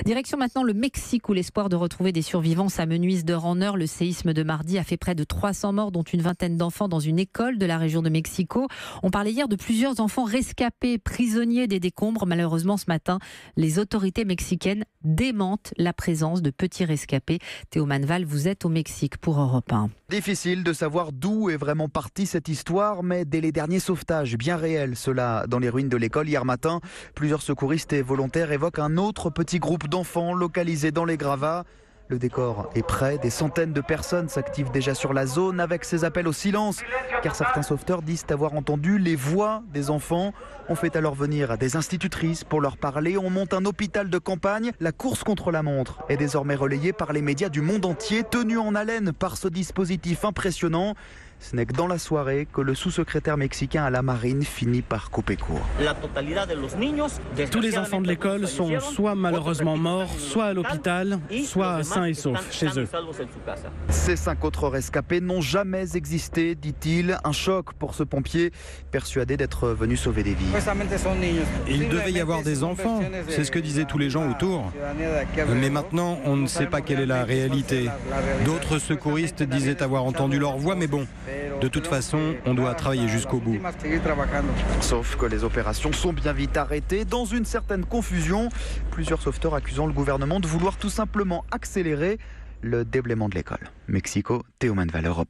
Direction maintenant le Mexique où l'espoir de retrouver des survivants s'amenuise d'heure en heure. Le séisme de mardi a fait près de 300 morts, dont une vingtaine d'enfants dans une école de la région de Mexico. On parlait hier de plusieurs enfants rescapés, prisonniers des décombres. Malheureusement, ce matin, les autorités mexicaines démentent la présence de petits rescapés. Théo Manval, vous êtes au Mexique pour Europe 1. Difficile de savoir d'où est vraiment partie cette histoire, mais dès les derniers sauvetages bien réels, ceux-là dans les ruines de l'école hier matin, plusieurs secouristes et volontaires évoquent un autre petit groupe d'enfants localisés dans les gravats. Le décor est prêt, des centaines de personnes s'activent déjà sur la zone avec ces appels au silence, car certains sauveteurs disent avoir entendu les voix des enfants. On fait alors venir des institutrices pour leur parler, on monte un hôpital de campagne. La course contre la montre est désormais relayée par les médias du monde entier, tenus en haleine par ce dispositif impressionnant. Ce n'est que dans la soirée que le sous-secrétaire mexicain à la marine finit par couper court. Tous les enfants de l'école sont soit malheureusement morts, soit à l'hôpital, soit sains et saufs chez eux. Ces 5 autres rescapés n'ont jamais existé, dit-il. Un choc pour ce pompier, persuadé d'être venu sauver des vies. Il devait y avoir des enfants, c'est ce que disaient tous les gens autour. Mais maintenant, on ne sait pas quelle est la réalité. D'autres secouristes disaient avoir entendu leur voix, mais bon, de toute façon, on doit travailler jusqu'au bout. Sauf que les opérations sont bien vite arrêtées dans une certaine confusion. Plusieurs sauveteurs accusant le gouvernement de vouloir tout simplement accélérer le déblaiement de l'école. Mexico, Théo Manval, Europe.